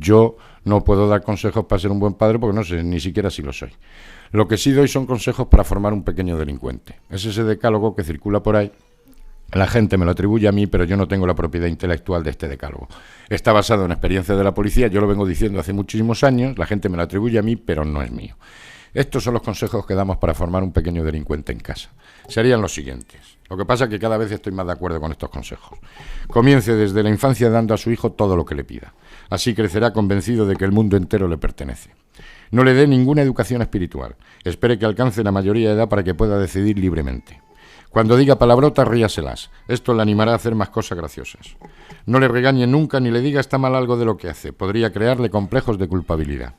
Yo no puedo dar consejos para ser un buen padre porque no sé ni siquiera si lo soy. Lo que sí doy son consejos para formar un pequeño delincuente. Es ese decálogo que circula por ahí. La gente me lo atribuye a mí, pero yo no tengo la propiedad intelectual de este decálogo. Está basado en experiencias de la policía, yo lo vengo diciendo hace muchísimos años, la gente me lo atribuye a mí, pero no es mío. Estos son los consejos que damos para formar un pequeño delincuente en casa. Serían los siguientes. Lo que pasa es que cada vez estoy más de acuerdo con estos consejos. Comience desde la infancia dando a su hijo todo lo que le pida. Así crecerá convencido de que el mundo entero le pertenece. No le dé ninguna educación espiritual. Espere que alcance la mayoría de edad para que pueda decidir libremente. Cuando diga palabrotas, ríaselas. Esto le animará a hacer más cosas graciosas. No le regañe nunca ni le diga está mal algo de lo que hace. Podría crearle complejos de culpabilidad.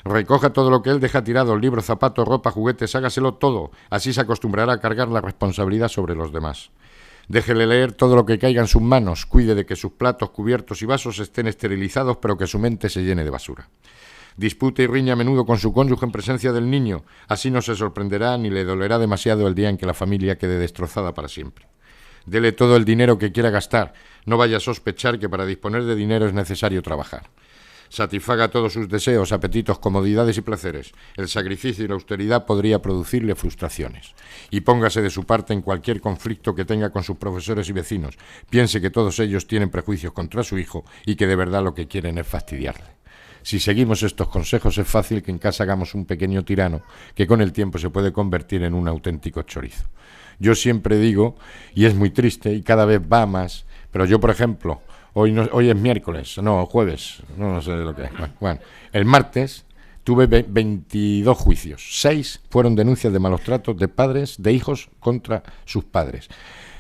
Recoja todo lo que él deja tirado, libros, zapatos, ropa, juguetes, hágaselo todo. Así se acostumbrará a cargar la responsabilidad sobre los demás. Déjele leer todo lo que caiga en sus manos. Cuide de que sus platos, cubiertos y vasos estén esterilizados, pero que su mente se llene de basura. Dispute y riña a menudo con su cónyuge en presencia del niño. Así no se sorprenderá ni le dolerá demasiado el día en que la familia quede destrozada para siempre. Dele todo el dinero que quiera gastar. No vaya a sospechar que para disponer de dinero es necesario trabajar. Satisfaga todos sus deseos, apetitos, comodidades y placeres. El sacrificio y la austeridad podría producirle frustraciones. Y póngase de su parte en cualquier conflicto que tenga con sus profesores y vecinos. Piense que todos ellos tienen prejuicios contra su hijo y que de verdad lo que quieren es fastidiarle. Si seguimos estos consejos es fácil que en casa hagamos un pequeño tirano que con el tiempo se puede convertir en un auténtico chorizo. Yo siempre digo, y es muy triste y cada vez va más, pero yo por ejemplo, hoy es miércoles, no, jueves, no sé lo que es. Bueno, el martes tuve 22 juicios, 6 fueron denuncias de malos tratos de padres, de hijos contra sus padres.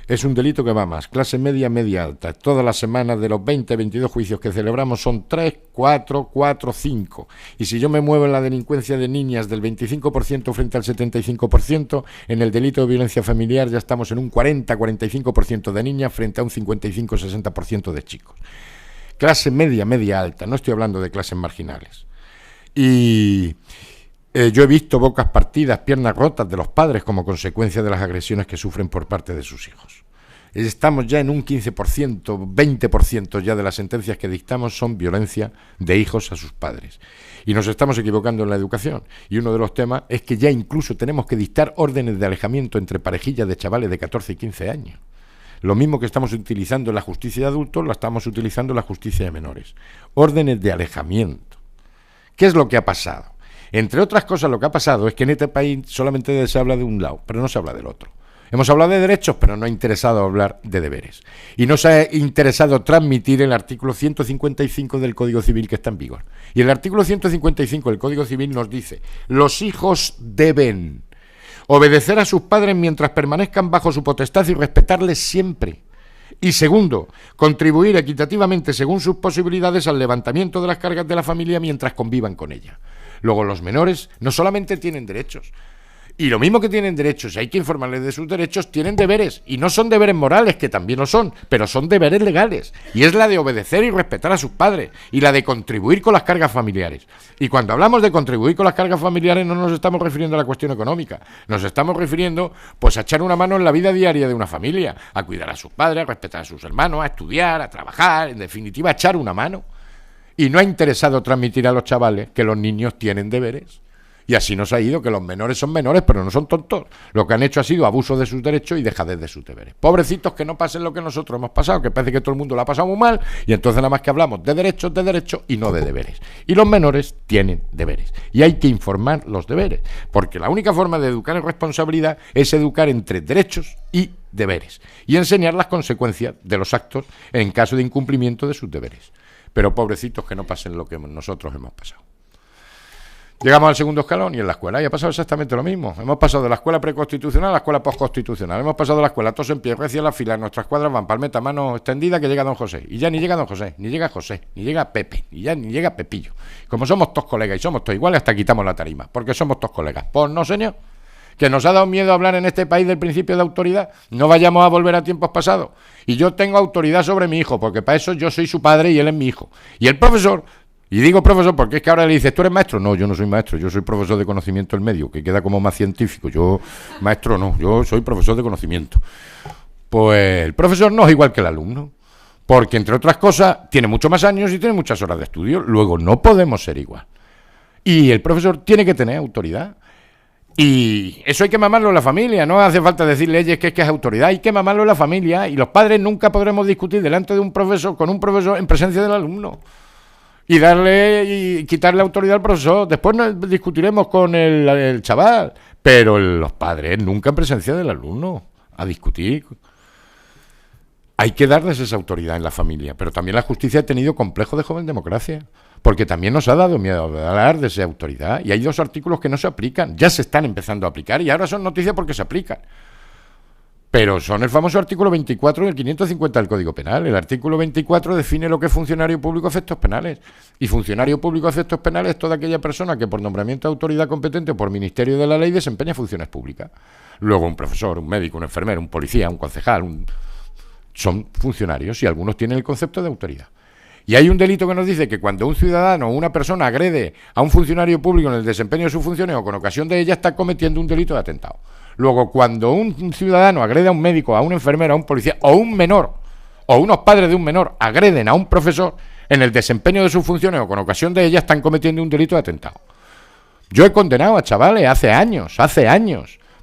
Es un delito que va más, clase media, media alta. Todas las semanas de los 20, 22 juicios que celebramos son 3, 4, 5. Y si yo me muevo en la delincuencia de niñas del 25% frente al 75%, en el delito de violencia familiar ya estamos en un 40, 45% de niñas frente a un 55, 60% de chicos. Clase media, media alta, no estoy hablando de clases marginales. Y yo he visto bocas partidas, piernas rotas de los padres como consecuencia de las agresiones que sufren por parte de sus hijos. Estamos ya en un 15%, 20% ya de las sentencias que dictamos son violencia de hijos a sus padres. Y nos estamos equivocando en la educación. Y uno de los temas es que ya incluso tenemos que dictar órdenes de alejamiento entre parejillas de chavales de 14 y 15 años. Lo mismo que estamos utilizando en la justicia de adultos, lo estamos utilizando en la justicia de menores. Órdenes de alejamiento. ¿Qué es lo que ha pasado? Entre otras cosas, lo que ha pasado es que en este país solamente se habla de un lado, pero no se habla del otro. Hemos hablado de derechos, pero no ha interesado hablar de deberes. Y no se ha interesado transmitir el artículo 155 del Código Civil que está en vigor. Y el artículo 155 del Código Civil nos dice: los hijos deben obedecer a sus padres mientras permanezcan bajo su potestad y respetarles siempre. Y segundo, contribuir equitativamente según sus posibilidades al levantamiento de las cargas de la familia mientras convivan con ella. Luego, los menores no solamente tienen derechos, y lo mismo que tienen derechos, hay que informarles de sus derechos, tienen deberes, y no son deberes morales, que también lo son, pero son deberes legales, y es la de obedecer y respetar a sus padres, y la de contribuir con las cargas familiares. Y cuando hablamos de contribuir con las cargas familiares no nos estamos refiriendo a la cuestión económica, nos estamos refiriendo pues a echar una mano en la vida diaria de una familia, a cuidar a sus padres, a respetar a sus hermanos, a estudiar, a trabajar, en definitiva, a echar una mano. Y no ha interesado transmitir a los chavales que los niños tienen deberes. Y así nos ha ido, que los menores son menores, pero no son tontos. Lo que han hecho ha sido abuso de sus derechos y dejadez de sus deberes. Pobrecitos que no pasen lo que nosotros hemos pasado, que parece que todo el mundo lo ha pasado muy mal, y entonces nada más que hablamos de derechos y no de deberes. Y los menores tienen deberes. Y hay que informar los deberes, porque la única forma de educar en responsabilidad es educar entre derechos y deberes, y enseñar las consecuencias de los actos en caso de incumplimiento de sus deberes. Pero pobrecitos que no pasen lo que nosotros hemos pasado. Llegamos al segundo escalón y en la escuela y ha pasado exactamente lo mismo. Hemos pasado de la escuela preconstitucional a la escuela postconstitucional. Hemos pasado de la escuela todos en pie, recia la fila, nuestras cuadras van palmeta, mano extendida, que llega don José. Y ya ni llega don José, ni llega José, ni llega Pepe, ni llega Pepillo. Como somos todos colegas y somos todos iguales, hasta quitamos la tarima, porque somos todos colegas. Pues no, señor. Que nos ha dado miedo hablar en este país del principio de autoridad. No vayamos a volver a tiempos pasados. Y yo tengo autoridad sobre mi hijo, porque para eso yo soy su padre y él es mi hijo. Y el profesor, y digo profesor porque es que ahora le dices, ¿tú eres maestro? No, yo no soy maestro, yo soy profesor de conocimiento del medio, que queda como más científico. Yo, maestro no, yo soy profesor de conocimiento. Pues el profesor no es igual que el alumno. Porque, entre otras cosas, tiene mucho más años y tiene muchas horas de estudio. Luego, no podemos ser igual. Y el profesor tiene que tener autoridad. Y eso hay que mamarlo en la familia. No hace falta decir leyes que es autoridad. Hay que mamarlo en la familia. Y los padres nunca podremos discutir delante de un profesor, con un profesor, en presencia del alumno. Y darle y quitarle autoridad al profesor. Después discutiremos con el chaval. Pero los padres nunca en presencia del alumno a discutir. Hay que darles esa autoridad en la familia, pero también la justicia ha tenido complejo de joven democracia, porque también nos ha dado miedo hablar de esa autoridad, y hay 2 artículos que no se aplican, ya se están empezando a aplicar, y ahora son noticias porque se aplican. Pero son el famoso artículo 24 y el 550 del Código Penal. El artículo 24 define lo que es funcionario público a efectos penales, y funcionario público a efectos penales es toda aquella persona que por nombramiento de autoridad competente o por ministerio de la ley desempeña funciones públicas. Luego un profesor, un médico, un enfermero, un policía, un concejal, son funcionarios y algunos tienen el concepto de autoridad. Y hay un delito que nos dice que cuando un ciudadano o una persona agrede a un funcionario público en el desempeño de sus funciones o con ocasión de ella, está cometiendo un delito de atentado. Luego, cuando un ciudadano agrede a un médico, a un enfermero, a un policía o un menor, o unos padres de un menor agreden a un profesor en el desempeño de sus funciones o con ocasión de ella, están cometiendo un delito de atentado. Yo he condenado a chavales hace años,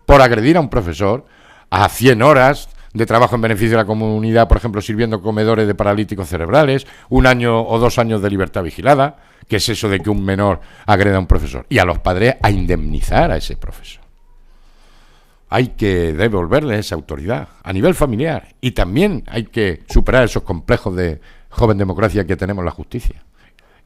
por agredir a un profesor a 100 horas de trabajo en beneficio de la comunidad, por ejemplo, sirviendo comedores de paralíticos cerebrales, 1 año o 2 años de libertad vigilada, que es eso de que un menor agreda a un profesor, y a los padres a indemnizar a ese profesor. Hay que devolverle esa autoridad a nivel familiar, y también hay que superar esos complejos de joven democracia que tenemos en la justicia.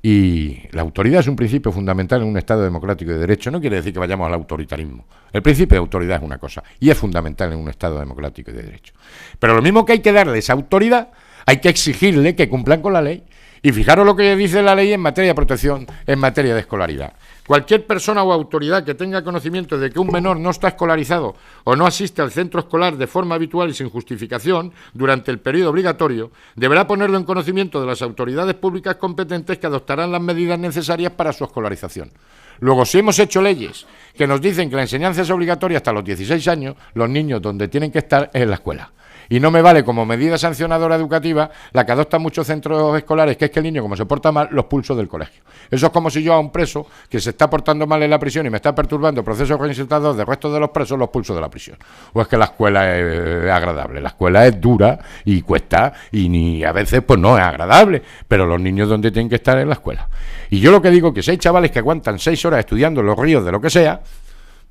Y la autoridad es un principio fundamental en un Estado democrático y de derecho. No quiere decir que vayamos al autoritarismo. El principio de autoridad es una cosa y es fundamental en un Estado democrático y de derecho. Pero lo mismo que hay que darle esa autoridad, hay que exigirle que cumplan con la ley. Y fijaros lo que dice la ley en materia de protección, en materia de escolaridad. Cualquier persona o autoridad que tenga conocimiento de que un menor no está escolarizado o no asiste al centro escolar de forma habitual y sin justificación durante el periodo obligatorio, deberá ponerlo en conocimiento de las autoridades públicas competentes que adoptarán las medidas necesarias para su escolarización. Luego, si hemos hecho leyes que nos dicen que la enseñanza es obligatoria hasta los 16 años, los niños donde tienen que estar es en la escuela. Y no me vale como medida sancionadora educativa la que adoptan muchos centros escolares, que es que el niño, como se porta mal, los pulso del colegio. Eso es como si yo a un preso que se está portando mal en la prisión y me está perturbando el proceso reinsertador del resto de los presos, los pulso de la prisión. O es que la escuela es agradable. La escuela es dura y cuesta y ni a veces pues no es agradable, pero los niños donde tienen que estar es en la escuela. Y yo lo que digo es que si hay chavales que aguantan 6 horas estudiando en los ríos de lo que sea,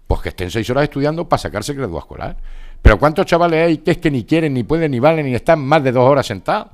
pues que estén 6 horas estudiando para sacarse grado escolar. Pero ¿cuántos chavales hay que es que ni quieren, ni pueden, ni valen, ni están más de 2 horas sentados?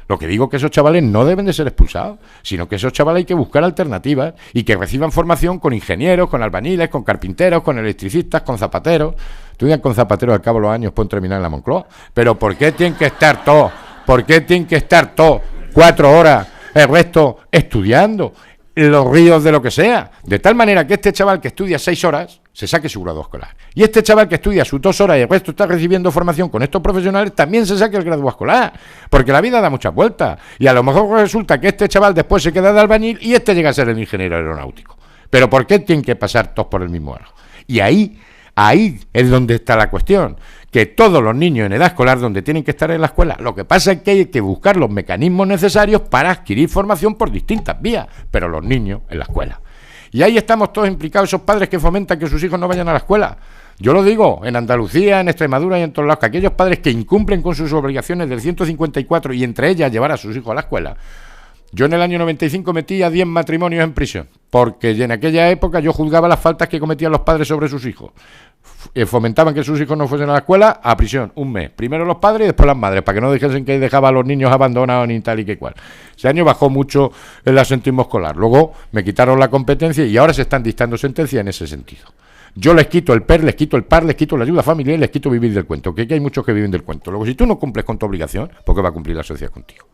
Lo que digo es que esos chavales no deben de ser expulsados, sino que esos chavales hay que buscar alternativas y que reciban formación con ingenieros, con albañiles, con carpinteros, con electricistas, con zapateros. Estudian con zapateros al cabo de los años, pueden terminar en la Moncloa. Pero ¿por qué tienen que estar todos? ¿Por qué tienen que estar todos 4 horas, el resto estudiando en los ríos de lo que sea? De tal manera que este chaval que estudia 6 horas se saque su grado escolar. Y este chaval que estudia sus 2 horas y el resto está recibiendo formación con estos profesionales también se saque el grado escolar. Porque la vida da muchas vueltas. Y a lo mejor resulta que este chaval después se queda de albañil y este llega a ser el ingeniero aeronáutico. Pero ¿por qué tienen que pasar todos por el mismo arco? Y ahí es donde está la cuestión. Que todos los niños en edad escolar donde tienen que estar en la escuela. Lo que pasa es que hay que buscar los mecanismos necesarios para adquirir formación por distintas vías. Pero los niños en la escuela. Y ahí estamos todos implicados, esos padres que fomentan que sus hijos no vayan a la escuela. Yo lo digo, en Andalucía, en Extremadura y en todos lados, que aquellos padres que incumplen con sus obligaciones del 154 y entre ellas llevar a sus hijos a la escuela. Yo en el año 95 metí a 10 matrimonios en prisión, porque en aquella época yo juzgaba las faltas que cometían los padres sobre sus hijos. Fomentaban que sus hijos no fuesen a la escuela, a prisión, 1 mes. Primero los padres y después las madres, para que no dijesen que dejaba a los niños abandonados ni tal y que cual. Ese año bajó mucho el asentismo escolar. Luego me quitaron la competencia y ahora se están dictando sentencias en ese sentido. Yo les quito el PER, les quito el PAR, les quito la ayuda familiar y les quito vivir del cuento, que aquí hay muchos que viven del cuento. Luego, si tú no cumples con tu obligación, ¿por qué va a cumplir la sociedad contigo?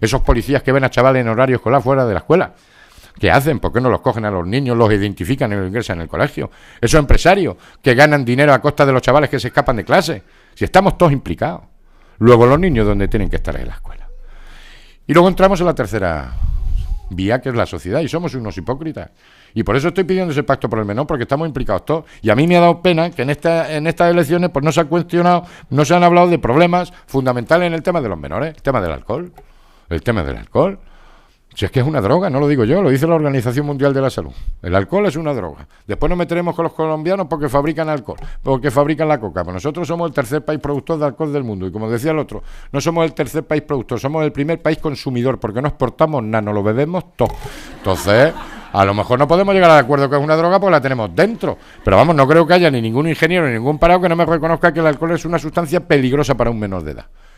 Esos policías que ven a chavales en horario escolar fuera de la escuela, ¿qué hacen? ¿Por qué no los cogen a los niños, los identifican y los ingresan en el colegio? Esos empresarios que ganan dinero a costa de los chavales que se escapan de clase. Si estamos todos implicados. Luego los niños donde tienen que estar en la escuela. Y luego entramos en la tercera vía que es la sociedad, y somos unos hipócritas. Y por eso estoy pidiendo ese pacto por el menor, porque estamos implicados todos. Y a mí me ha dado pena que en estas elecciones pues no se han cuestionado, no se han hablado de problemas fundamentales en el tema de los menores, el tema del alcohol. El tema del alcohol. Si es que es una droga, no lo digo yo, lo dice la Organización Mundial de la Salud. El alcohol es una droga. Después nos meteremos con los colombianos porque fabrican alcohol, porque fabrican la coca. Pues nosotros somos el tercer país productor de alcohol del mundo. Y como decía el otro, no somos el tercer país productor, somos el primer país consumidor, porque no exportamos nada, no lo bebemos todo. Entonces, a lo mejor no podemos llegar al acuerdo que es una droga porque la tenemos dentro. Pero vamos, no creo que haya ni ningún ingeniero ni ningún parado que no me reconozca que el alcohol es una sustancia peligrosa para un menor de edad.